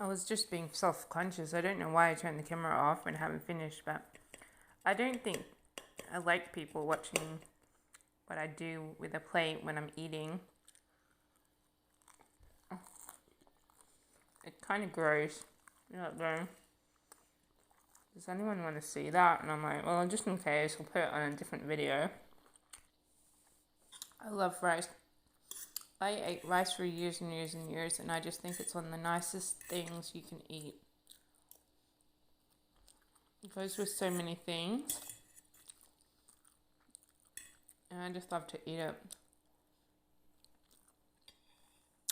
I was just being self-conscious. I don't know why I turned the camera off when I haven't finished, but I don't think I like people watching what I do with a plate when I'm eating. It kind of grows. You're like, going, does anyone want to see that? And I'm like, well, just in case, I'll put it on a different video. I love rice. I ate rice for years and years and years, and I just think it's one of the nicest things you can eat. It goes with so many things, and I just love to eat it.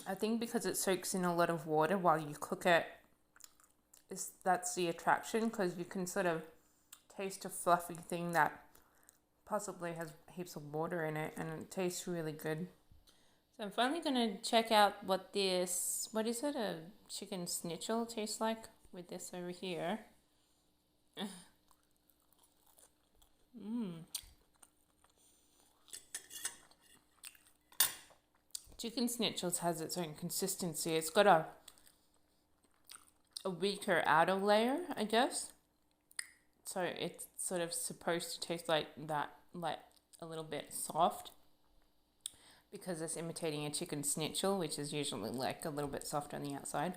I think because it soaks in a lot of water while you cook it, that's the attraction, because you can sort of taste a fluffy thing that possibly has heaps of water in it, and it tastes really good. So I'm finally going to check out what is it, a chicken schnitzel tastes like with this over here. Chicken schnitzels has its own consistency. It's got a weaker outer layer, I guess. So it's sort of supposed to taste like that, like a little bit soft, because it's imitating a chicken schnitzel, which is usually like a little bit softer on the outside,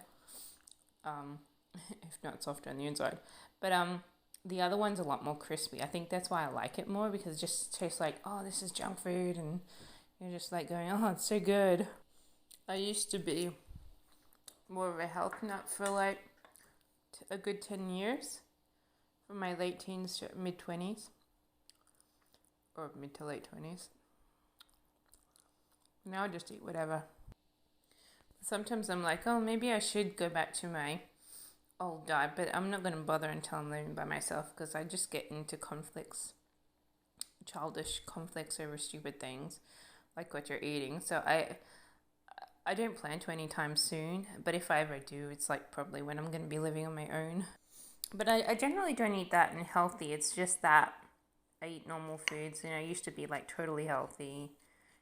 if not softer on the inside. But the other one's a lot more crispy. I think that's why I like it more, because it just tastes like, oh, this is junk food, and you're just like going, oh, it's so good. I used to be more of a health nut for like a good 10 years, from my late teens to mid-20s, or mid to late 20s. Now I just eat whatever. Sometimes I'm like, oh, maybe I should go back to my old diet, but I'm not going to bother until I'm living by myself, because I just get into childish conflicts over stupid things, like what you're eating. So I don't plan to anytime soon, but if I ever do, it's like probably when I'm going to be living on my own. But I generally don't eat that unhealthy. It's just that I eat normal foods. I used to be like totally healthy.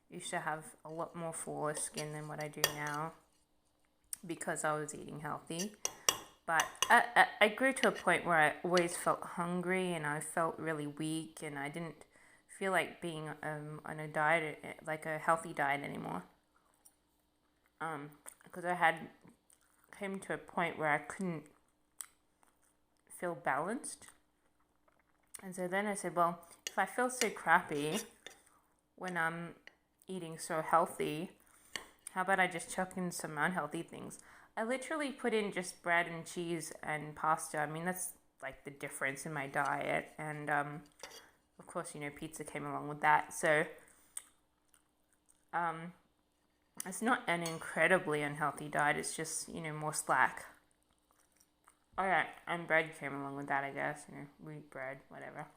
Used to have a lot more flawless skin than what I do now, because I was eating healthy. But I grew to a point where I always felt hungry, and I felt really weak, and I didn't feel like being on a diet, like a healthy diet, anymore. Because I came to a point where I couldn't feel balanced. And so then I said, well, if I feel so crappy when I'm eating so healthy, how about I just chuck in some unhealthy things? I literally put in just bread and cheese and pasta. I mean, that's like the difference in my diet. And of course, pizza came along with that. So it's not an incredibly unhealthy diet. It's just, more slack. Oh yeah, and bread came along with that, I guess. Wheat bread, whatever.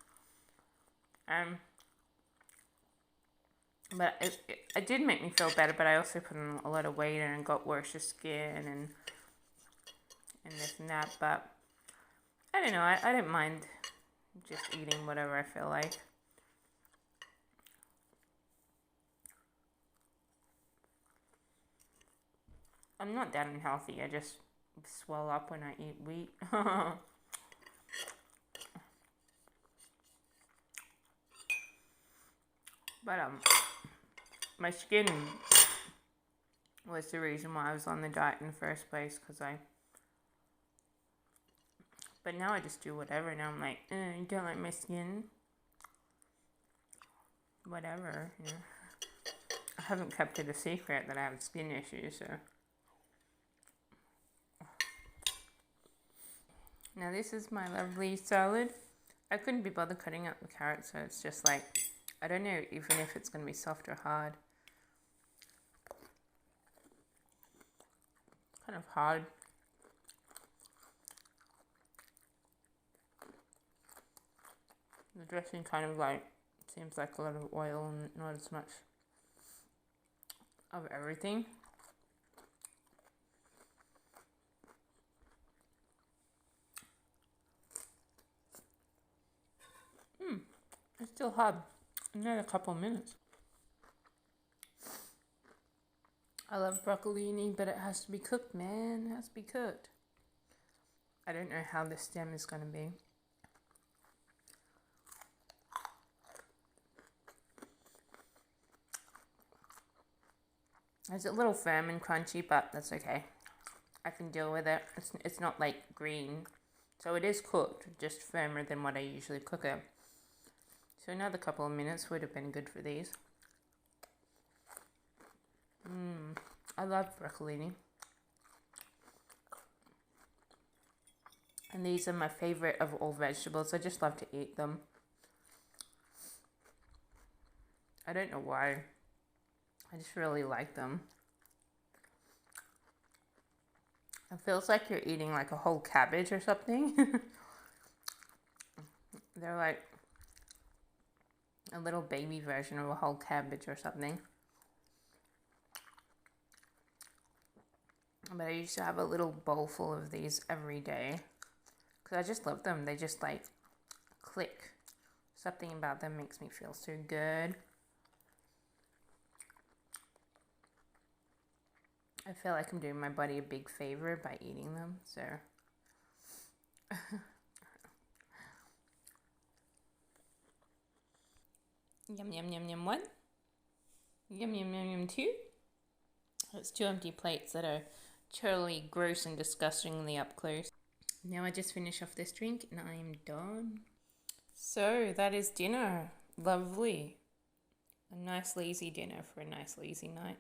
But it did make me feel better, but I also put on a lot of weight and got worse skin and this and that. But I don't know, I don't mind just eating whatever I feel like. I'm not that unhealthy. I just swell up when I eat wheat. But my skin was the reason why I was on the diet in the first place, but now I just do whatever. Now I'm like, you don't like my skin? Whatever, I haven't kept it a secret that I have skin issues, so. Now this is my lovely salad. I couldn't be bothered cutting up the carrots, so it's just like, I don't know even if it's going to be soft or hard. Kind of hard. The dressing kind of like, seems like a lot of oil and not as much of everything. It's still hot. Another couple of minutes. I love broccolini, but it has to be cooked, man. It has to be cooked. I don't know how the stem is going to be. It's a little firm and crunchy, but that's okay. I can deal with it. It's not like green. So it is cooked, just firmer than what I usually cook it. So another couple of minutes would have been good for these. I love broccolini. And these are my favorite of all vegetables. I just love to eat them. I don't know why. I just really like them. It feels like you're eating like a whole cabbage or something. They're like a little baby version of a whole cabbage or something. But I used to have a little bowl full of these every day because I just love them. They just like click. Something about them makes me feel so good. I feel like I'm doing my body a big favor by eating them, so. Yum, yum, yum, yum, one. Yum, yum, yum, yum, two. It's 2 empty plates that are totally gross and disgustingly up close. Now I just finish off this drink and I am done. So that is dinner. Lovely. A nice lazy dinner for a nice lazy night.